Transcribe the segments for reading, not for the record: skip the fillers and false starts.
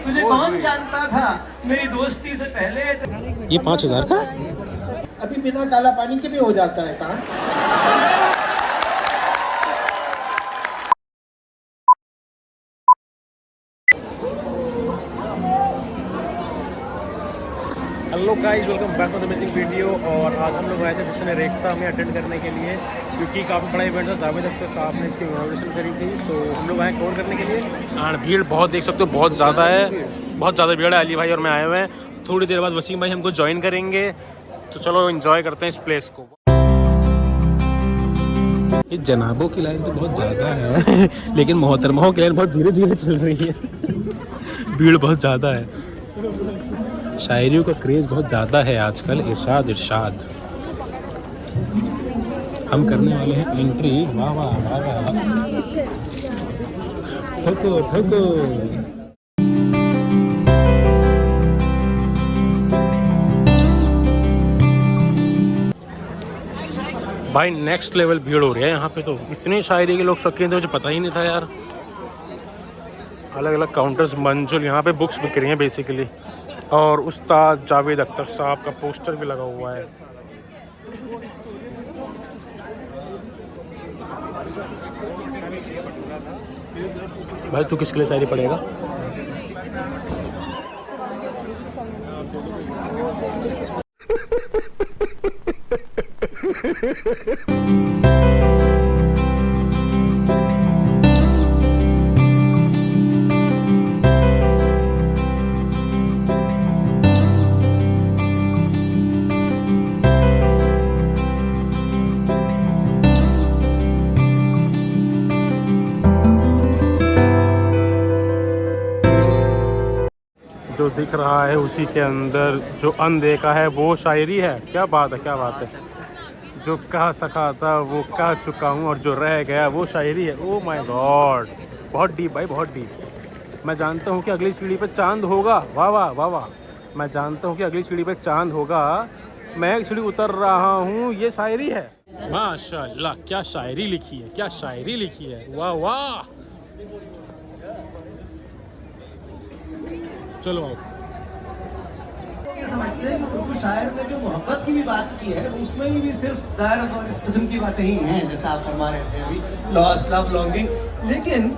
तुझे कौन जानता था मेरी दोस्ती से पहले। ये 5,000 का अभी बिना काला पानी के भी हो जाता है काम। Hello guys, welcome back to the amazing video. और आज हम लोग आए थे जिसने रेखता में अटेंड करने के लिए, क्योंकि काफ़ी बड़ा इवेंट था। जावेद अख्तर साहब ने इसकी इनॉग्रेशन करी थी, तो हम लोग आए कवर करने के लिए। और भीड़ बहुत देख सकते हो, बहुत ज़्यादा है, बहुत ज़्यादा भीड़ है। अली भाई और मैं आए हुए हैं। थोड़ी देर बाद वसीम भाई हमको ज्वाइन करेंगे, तो चलो इन्जॉय करते हैं इस प्लेस को। ये जनाबों की लाइन तो बहुत ज़्यादा है लेकिन मोहतरमाओं की लाइन बहुत धीरे धीरे चल रही है भीड़ बहुत ज़्यादा है। शायरियों का क्रेज़ बहुत ज़्यादा है आजकल। इरशाद इरशाद हम करने वाले हैं एंट्री। वाह वाह वाह वाह, ठोको ठोको। भाई नेक्स्ट लेवल भीड़ हो रही है यहाँ पे। तो इतनी शायरी के लोग शौकीन थे, मुझे पता ही नहीं था यार। अलग अलग काउंटर्स मंजुल यहाँ पे बुक्स बिक रही हैं बेसिकली। और उस्ताद जावेद अख्तर साहब का पोस्टर भी लगा हुआ है। भाई तू किसके लिए शायरी पढ़ेगा? जो दिख रहा है उसी के अंदर जो अनदेखा है वो शायरी है। क्या बात है, क्या बात है। जो कह सका था वो कह चुका हूँ, और जो रह गया वो शायरी है। ओह माय गॉड, बहुत डीप भाई, बहुत डीप। मैं जानता हूँ कि अगली सीढ़ी पे चांद होगा। वाह वाह वाह वाह। मैं जानता हूँ कि अगली सीढ़ी पे चांद होगा, मैं एक सीढ़ी उतर रहा हूँ, ये शायरी है। माशाल्लाह, क्या शायरी लिखी है, क्या शायरी लिखी है। वाह वाह। चलो ये समझते हैं कि उर्दू शायर ने जो मोहब्बत की भी बात की है उसमें भी सिर्फ दर्द और इस किस्म की बातें ही हैं, जैसा आप फरमा रहे थे अभी, लॉस, लव, लॉन्गिंग। लेकिन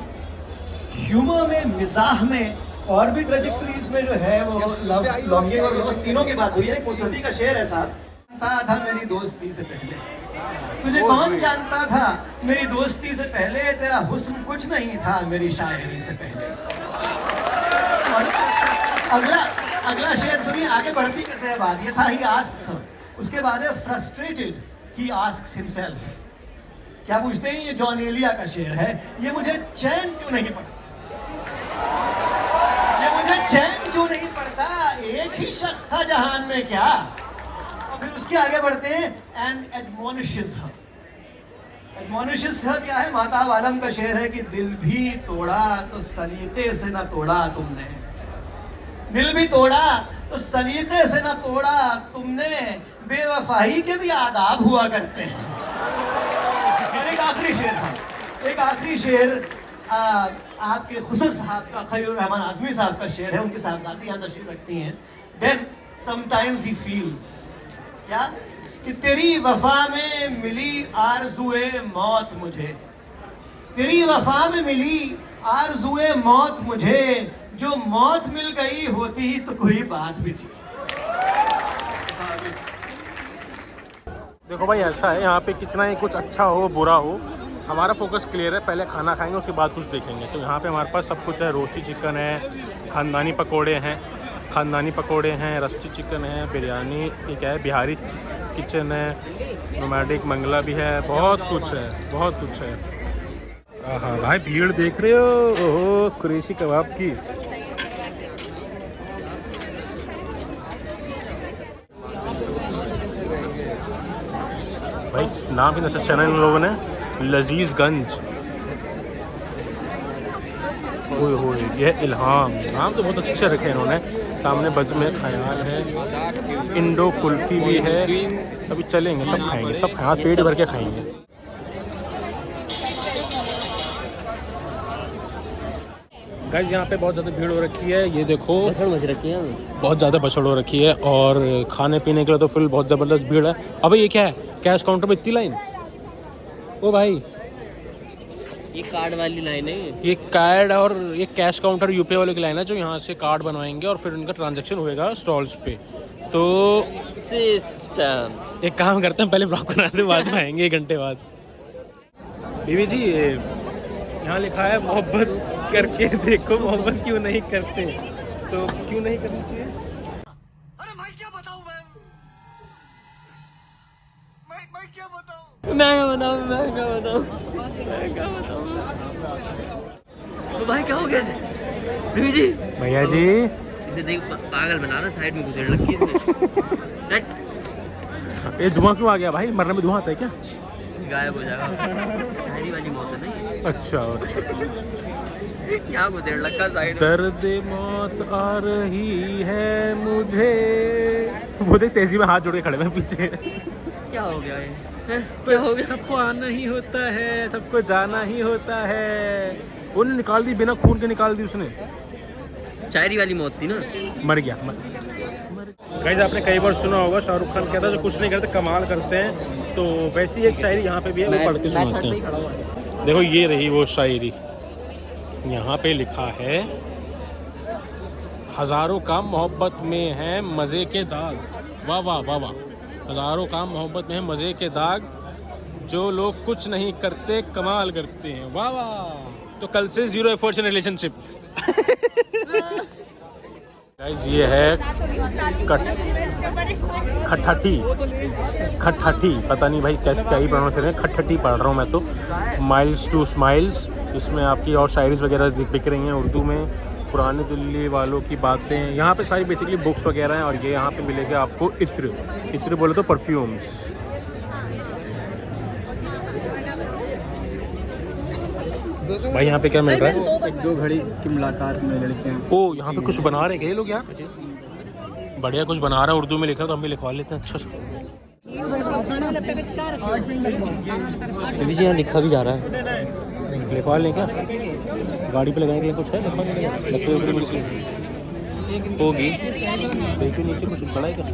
ह्यूमर में, मिजाह में और भी ट्रेजेक्टरीज में जो है वो लव, लॉन्गिंग और लॉस तीनों की बात हुई है। मुसफ़ी का शेर है साहब, जानता था मेरी दोस्ती से पहले। तुझे कौन जानता था मेरी दोस्ती से पहले, तेरा हुस्न कुछ नहीं था मेरी शायरी से पहले। और अगला शेर सुनिए, आगे बढ़ती कैसे है बात। ये था ही आस्क्स हर, उसके बाद है फ्रस्ट्रेटेड ही आस्क्स हिमसेल्फ। क्या पूछते हैं? ये जॉन एलिया का शेर है। ये मुझे चैन क्यों नहीं पड़ता, ये मुझे चैन क्यों नहीं पड़ता, एक ही शख्स था जहान में क्या। और फिर उसके आगे बढ़ते हैं, एंड एडमोनिशेस हर। एडमोनिशेस हर क्या है? माताब आलम का शेर है कि दिल भी तोड़ा तो सलीके से ना तोड़ा तुमने, दिल भी तोड़ा तो सलीके से ना तोड़ा तुमने, बेवफाई के भी आदाब हुआ करते हैं। एक आखिरी शेर साहब, एक आखिरी शेर आपके खुसर साहब का, खलील रहमान आज़मी साहब का शेर है। उनकी साहबजादी यहाँ तशरीफ रखती हैं। देन समटाइम्स ही फील्स, क्या कि तेरी वफा में मिली आरज़ुए मौत मुझे, तेरी वफा में मिली आरज़ुए मौत मुझे, जो मौत मिल गई होती तो कोई बात भी थी। देखो भाई, ऐसा है यहाँ पे, कितना ही कुछ अच्छा हो बुरा हो, हमारा फोकस क्लियर है। पहले खाना खाएंगे, उसके बाद कुछ देखेंगे। तो यहाँ पे हमारे पास सब कुछ है। रोटी चिकन है, खानदानी पकोड़े हैं, खानदानी पकोड़े हैं, रस्टी चिकन है, बिरयानी, ये क्या है, बिहारी किचन है, नोमैडिक मंगला भी है, बहुत कुछ है, बहुत कुछ है। हाँ भाई, भीड़ देख रहे हो, ओहो, कुरैशी कबाब की। भाई नाम भी नशा चैनल इन लोगों ने, लजीजगंज। ओए होए, यह इल्हाम, नाम तो बहुत अच्छे रखे इन्होंने। सामने बज़्म ख़याल है, इंडो कुल्फ़ी भी है। अभी चलेंगे, सब खाएंगे, सब खाएंगे, पेट भर के खाएंगे। गाइस यहाँ पे बहुत ज़्यादा भीड़ हो रखी है, ये देखो बछड़ मच रखी है। बहुत ज़्यादा भसड़ हो रखी है और खाने पीने के लिए तो फिर बहुत ज़बरदस्त भीड़ है। अबे ये क्या है, कैश काउंटर पे इतनी लाइन? ओ भाई ये कार्ड वाली लाइन है ये कार्ड और ये कैश काउंटर यूपीआई वाले की लाइन है, जो यहाँ से कार्ड बनवाएंगे और फिर उनका ट्रांजैक्शन होएगा स्टॉल्स पे। तो सिस्टम। एक काम करते हैं, पहले ब्लॉग बनाते बाद में आएंगे 1 घंटे बाद। बीवी जी यहाँ लिखा है मोहब्बत करके देखो, मोहब्बत क्यों नहीं करते, तो क्यों नहीं करनी चाहिए? अरे भाई क्या बताऊं मैं क्या बताऊं? भाई क्या हो गया बीवी जी? भैया जी देख पागल बना रहा, साइड में घुसेड़ रखी है इसने। ये धुआं क्यों आ गया भाई? मरने में धुआं आता है क्या? गायब हो जाएगा, शायरी वाली मौत है ना ये। अच्छा यहाँ घुसेड़ रखा साइड में। दर्द मौत आ रही है मुझे, वो देख तेजी में हाथ जोड़ के खड़े हैं पीछे। क्या हो गया ये? क्या हो गया? सबको आना ही होता है, सबको जाना ही होता है। उन्होंने निकाल दी, बिना खून के निकाल दी उसने। शायरी वाली मौत थी ना। मर गया। गाइस आपने कई बार सुना होगा शाहरुख खान कहता है जो कुछ नहीं करते कमाल करते हैं, तो वैसी एक शायरी यहाँ पे भी है, वो पढ़ के सुनाते हैं। देखो ये रही वो शायरी, यहाँ पे लिखा है हजारों काम मोहब्बत में है मज़े के दाग। वाह वाह वाह वाह। हजारों काम मोहब्बत में है मज़े के दाग, जो लोग कुछ नहीं करते कमाल करते हैं। वाह वाह। तो कल से 0 एफर्ट्स इन रिलेशनशिप। गाइस ये है खट्ठाठी, पता नहीं भाई कैसे क्या ही प्रोनाउंस करें, खट्ठाठी पढ़ रहा हूँ मैं तो। माइल्स टू स्माइल्स, इसमें आपकी और शायरीज वगैरह बिक रही हैं उर्दू में। पुरानी दिल्ली वालों की बातें, यहाँ पे सारी बेसिकली बुक्स वगैरह हैं। और ये यहाँ पे मिलेगा आपको इत्र बोले तो परफ्यूम्स। भाई यहाँ पे क्या मिल रहा है? 1-2 घड़ी की मुलाकात में लड़के हैं। ओ यहाँ पे कुछ बना रहे हैं ये लोग यार, बढ़िया कुछ बना रहा है, उर्दू में लिख रहा है, तो हम भी लिखवा लेते हैं। अच्छा बीवी जी यहाँ लिखा भी जा रहा है। लिखवा लें क्या? गाड़ी पे लगाने के लिए कुछ है? लिखवा लें, लकड़ी उकड़ी कुछ होगी। देखिए नीचे कुछ बड़ा है क्या?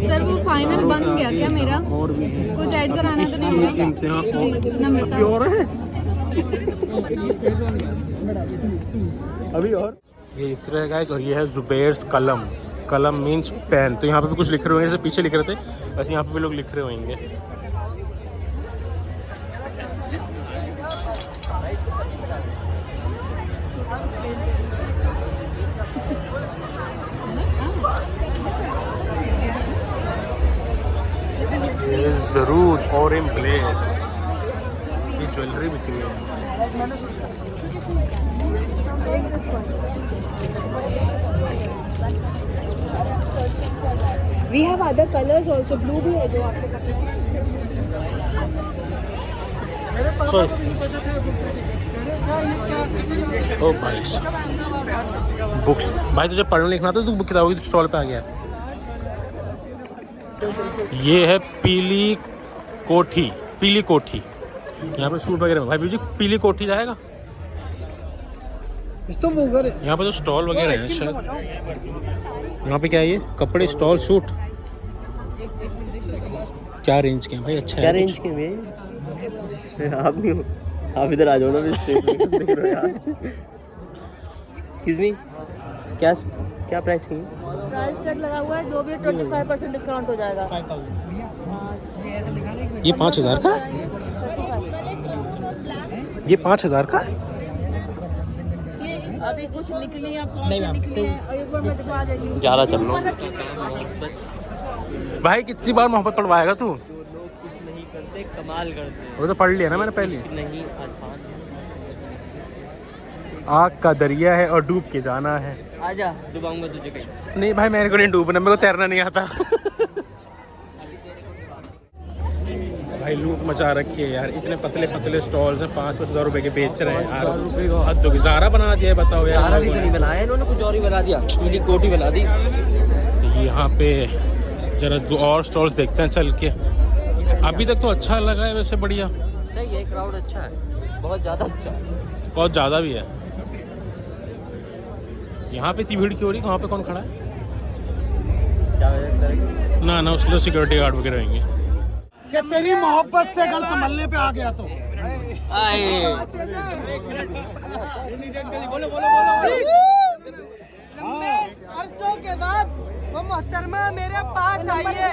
सर वो फाइनल बन गया क्या मेरा? और भी है कुछ ऐड कराना तो नहीं होगा? जी नम्रता। और है अभी और ये इत्र है गाइस, और ये है जुबैर्स कलम। कलम मीन्स पेन। तो यहाँ पे भी कुछ लिख रहे होंगे, जैसे पीछे लिख रहे थे वैसे यहाँ पे भी लोग लिख रहे होंगे। जरूर और इन ब्लेड, ये ज्वेलरी बिक रही है। We have other colors also, blue भी है जो आपको पता है। Sorry. ओ भाई बुक्स, भाई तुझे पढ़ना लिखना था, तू बुक किताबों की स्टॉल पे आ गया। ये है पीली कोठी। यहाँ पे सूट वगैरह भाई जी, पीली कोठी जाएगा यहाँ पे तो स्टॉल वगैरह है शायद। यहाँ पे क्या है ये कपड़े स्टॉल सूट क्या रेंज के हैं भाई? अच्छा क्या रेंज के में? आप नहीं हो, आप इधर आ जाओ ना। एक्सक्यूज मी, क्या प्राइस की? प्राइस टैग लगा हुआ है, जो भी 25% डिस्काउंट हो जाएगा। ये 5,000 का? ये 5,000 का? ये अभी कुछ निकली है, कौन सी निकली है, और एक बार मैं दिखा देगी। ज़्यादा चल लो भाई कितनी बार मोहब्बत पढ़वाएगा तू? लोग कुछ नहीं करते कमाल करते हैं। वो तो पढ़ लिया ना मैंने पहले। नहीं आसान है। आग का दरिया है और डूब के जाना है। आजा डुबाऊंगा तुझे कहीं। नहीं भाई मेरे को नहीं डूबना, मेरे को तैरना नहीं आता। भाई लूट मचा रखी है यार, इतने पतले पतले स्टॉल्स हैं, 5-5 हज़ार रुपए के बेच रहे हैं यार। हद हो गई। ज़ारा बना दिया है, बताओ यार। सारा भी तो नहीं बनाया इन्होंने, कुछ और ही बना दिया। पीली कोटी बना दी। यहाँ पे जरा 2 और स्टॉल्स देखते हैं चल के। अभी तक तो अच्छा लगा है वैसे, बढ़िया। सही है, क्राउड अच्छा है, बहुत ज़्यादा अच्छा है। बहुत ज़्यादा भी है। यहाँ पे इतनी भीड़ क्यों हो रही है? वहाँ पे कौन खड़ा है? ना ना, उसके लिए सिक्योरिटी गार्ड वगैरह रहेंगे। कि तेरी मोहब्बत से घर संभलने पे आ गया तो अरसों के बाद वो मोहतरमा मेरे पास आई है।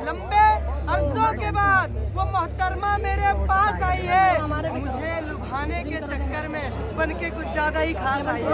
लंबे अरसों के बाद वो मोहतरमा मेरे पास आई है। मुझे लुभाने के चक्कर में बनके कुछ ज्यादा ही खास आई है।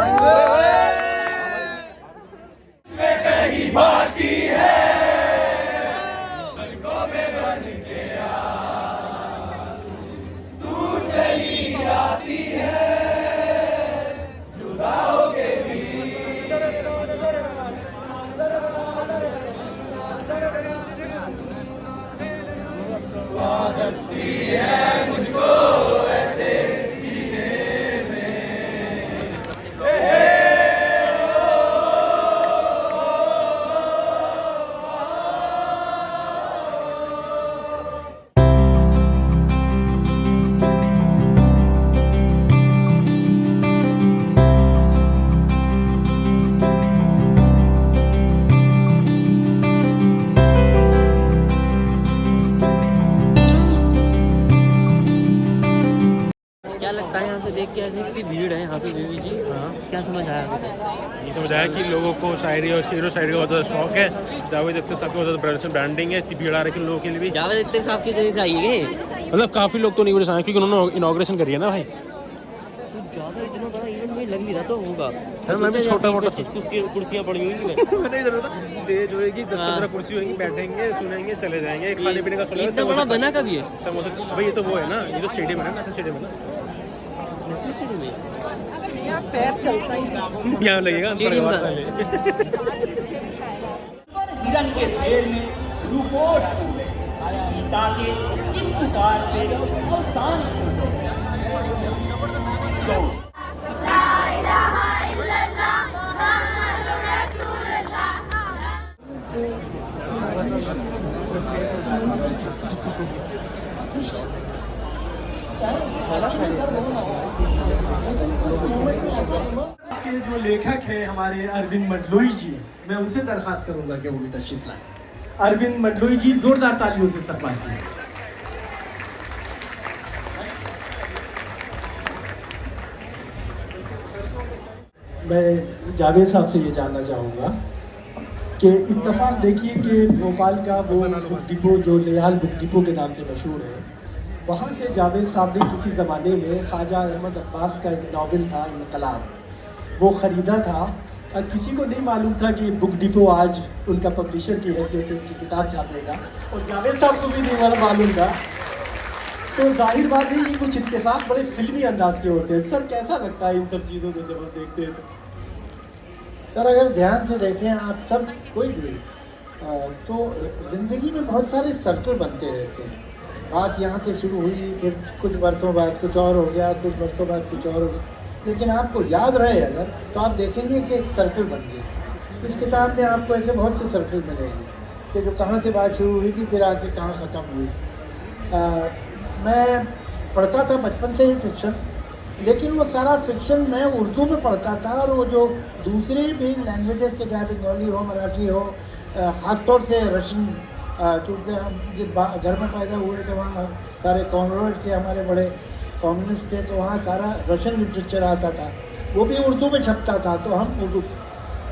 क्या लगता है यहाँ से देख के, ऐसे इतनी भीड़ है यहाँ पे बीवी जी? हाँ, क्या समझ आया आपको? ये समझ आया कि लोगों को शायरी और शेर व शायरी का बहुत ज़्यादा शौक है। जावेद अख्तर साहब की बहुत ज़्यादा ब्रांडिंग है, इतनी भीड़ आ रही है लोगों के लिए भी। जावेद अख्तर साहब की जगह से आई है, मतलब काफ़ी लोग तो नहीं आए क्योंकि उन्होंने इनॉग्रेशन करी है ना भाई। तो ज़्यादा इतना बड़ा इवेंट मुझे लग नहीं रहा तो होगा। सर मैं भी छोटा मोटा कुर्सियाँ पड़ी हुई हैं। नहीं ज़रूरत है, स्टेज होएगी, 10-15 कुर्सी होंगी, बैठेंगे, सुनेंगे, चले जाएंगे। खाने पीने का इतना बड़ा बना कभी है? समोसा भाई, ये तो वो है ना, ये जो स्टेडियम है ना, स्टेडियम है ना, यहाँ लगेगा हिरन के ढेर में रूपोश ताकि इस पुकार से अवसान के जो लेखक है हमारे अरविंद मंडलोई जी, मैं उनसे दरख्वास्त करूंगा कि वो भी तशरीफ लाएं। अरविंद मंडलोई जी, जोरदार तालियों से इस्तकबाल कीजिए। मैं जावेद साहब से ये जानना चाहूँगा कि इत्तफाक देखिए कि भोपाल का वो बुक डिपो जो लेहाल बुक डिपो के नाम से मशहूर है, वहाँ से जावेद साहब ने किसी ज़माने में ख्वाजा अहमद अब्बास का एक नावल था इनकलाब, वो ख़रीदा था। किसी को नहीं मालूम था कि बुक डिपो आज उनका पब्लिशर की हैसियत से उनकी किताब छापेगा, और जावेद साहब को भी नहीं मालूम था। तो जाहिर बात है ये कुछ इत्तेफाक बड़े फिल्मी अंदाज के होते हैं। सर कैसा लगता है इन सब चीज़ों को जब हम देखते हैं तो? सर अगर ध्यान से देखें आप सब कोई भी तो ज़िंदगी में बहुत सारे सर्कल बनते रहते हैं। बात यहाँ से शुरू हुई, फिर कुछ वर्षों बाद कुछ और हो गया, कुछ वर्षों बाद कुछ और हो गया, लेकिन आपको याद रहे अगर तो आप देखेंगे कि एक सर्कल बन गया। इस किताब में आपको ऐसे बहुत से सर्कल मिलेंगे कि जो कहाँ से बात शुरू हुई थी फिर आके कहाँ ख़त्म हुई। मैं पढ़ता था बचपन से ही फिक्शन, लेकिन वो सारा फिक्शन मैं उर्दू में पढ़ता था, और वो जो दूसरे भी लैंग्वेजेस के, चाहे बंगाली हो, मराठी हो, ख़ासतौर से रशियन, चूँकि हम जिस घर में पैदा हुए थे वहाँ सारे कॉमरेड थे, हमारे बड़े कम्युनिस्ट थे, तो वहाँ सारा रशियन लिटरेचर आता था, वो भी उर्दू में छपता था। तो हम उर्दू,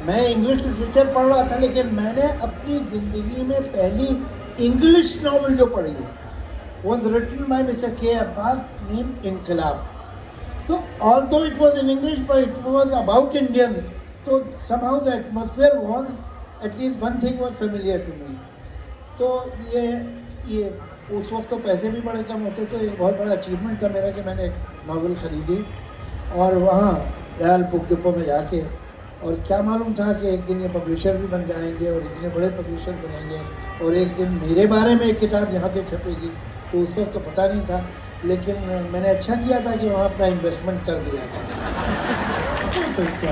मैं इंग्लिश लिटरेचर पढ़ रहा था, लेकिन मैंने अपनी ज़िंदगी में पहली इंग्लिश नावल जो पढ़ी है was written by Mr. K. Abbas, named Inqilab. So although it was in English, but it was about Indians, so somehow the atmosphere was, at least one thing was familiar to me. तो ये उस वक्त तो पैसे भी बड़े कम होते, तो एक बहुत बड़ा अचीवमेंट था मेरा कि मैंने एक नावल ख़रीदी और वहाँ लेहाल बुक डिपो में जाके, और क्या मालूम था कि एक दिन ये पब्लिशर भी बन जाएंगे और इतने बड़े पब्लिशर बनेंगे, और एक दिन मेरे बारे में एक किताब यहाँ से छपेगी। तो उस वक्त तो पता नहीं था, लेकिन मैंने अच्छा किया था कि वहाँ अपना इन्वेस्टमेंट कर दिया था। अच्छा,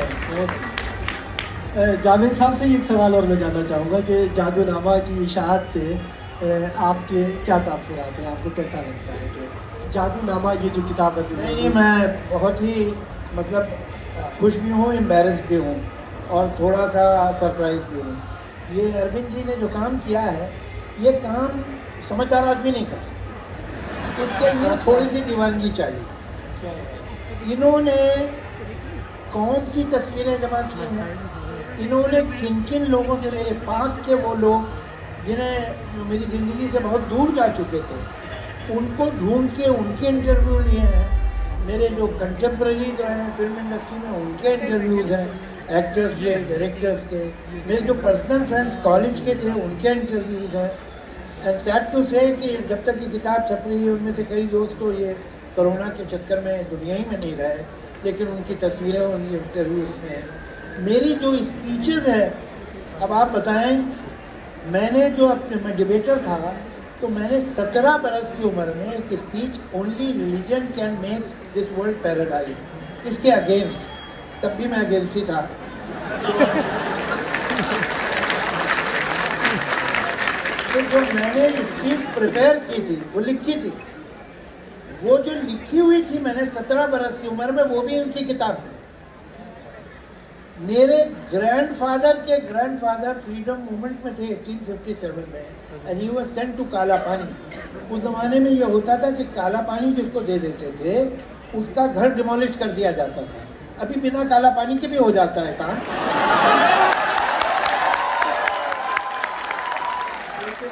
जावेद साहब से एक सवाल और मैं जानना चाहूँगा कि जादूनामा की इशाअत पे आपके क्या तासुरात हैं? आपको कैसा लगता है कि जादूनामा ये जो किताब है नहीं, मैं बहुत ही मतलब खुश भी हूँ, एम्बेरस भी हूँ और थोड़ा सा सरप्राइज भी हूँ। ये अरविंद जी ने जो काम किया है, ये काम समझदार आदमी नहीं कर सकते। इसके लिए थोड़ी सी दीवानगी चाहिए। इन्होंने कौन सी तस्वीरें जमा की हैं, इन्होंने किन किन लोगों से, मेरे पास के वो लोग जो मेरी ज़िंदगी से बहुत दूर जा चुके थे, उनको ढूंढ के उनके इंटरव्यू लिए हैं। मेरे जो कंटेम्प्रेरीज रहे हैं फिल्म इंडस्ट्री में, उनके इंटरव्यूज़ हैं, एक्टर्स के, डायरेक्टर्स के। मेरे जो पर्सनल फ्रेंड्स कॉलेज के थे, उनके इंटरव्यूज़ हैं। एंड सैड टू से कि जब तक ये किताब छप रही है, उनमें से कई दोस्त तो ये कोरोना के चक्कर में दुनिया ही में नहीं रहे, लेकिन उनकी तस्वीरें उनके इंटरव्यूज़ में हैं। मेरी जो स्पीचेज़ है, अब आप बताएं, मैंने जो मैं डिबेटर था, तो मैंने 17 बरस की उम्र में एक speech, only religion can make this world paradise, इसके अगेंस्ट, तब भी मैं अगेंस्ट ही था। तो जो मैंने स्पीच प्रिपेयर की थी, वो लिखी थी, वो जो लिखी हुई थी मैंने 17 बरस की उम्र में, वो भी उनकी किताब में। मेरे ग्रैंडफादर के ग्रैंडफादर फ्रीडम मूवमेंट में थे 1857 में, and he was sent to Kala Pani. उस ज़माने में ये होता था कि काला पानी जिसको दे देते थे, उसका घर डिमोलिश कर दिया जाता था। अभी बिना काला पानी के भी हो जाता है काम, लेकिन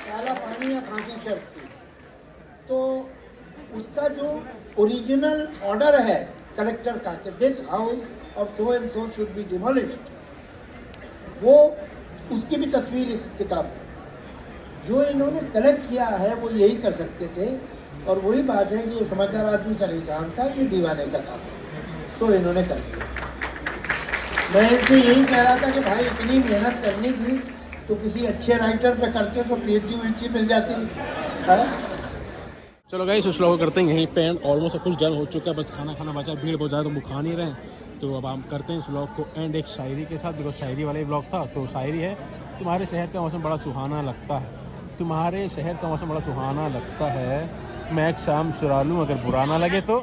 काला पानी या फांसी शर्त थी। तो उसका जो ओरिजिनल ऑर्डर है कलेक्टर का कि this house of so and so should be demolished, वो उसकी भी तस्वीर इस किताब में। जो इन्होंने कलेक्ट किया है वो यही कर सकते थे, और वही बात है कि ये समझदार आदमी का नहीं काम था, ये दीवाने का काम था, तो इन्होंने कर दिया। मैं इनसे यही कह रहा था कि भाई इतनी मेहनत करनी थी तो किसी अच्छे राइटर पे करते तो PhD मिल जाती है। चलो गाइस, उस व्लॉग करते हैं यहीं पे एंड। ऑलमोस्ट कुछ डन हो चुका है, बस खाना खाना बचा, भीड़ बहुत ज़्यादा तो वो खा नहीं रहे हैं। तो अब हम करते हैं इस व्लॉग को एंड एक शायरी के साथ। देखो शायरी वाला ही व्लॉग था, तो शायरी है, तुम्हारे शहर का मौसम बड़ा सुहाना लगता है, तुम्हारे शहर का मौसम बड़ा सुहाना लगता है, मैं एक शाम चुरा लूँ अगर बुरा ना लगे तो।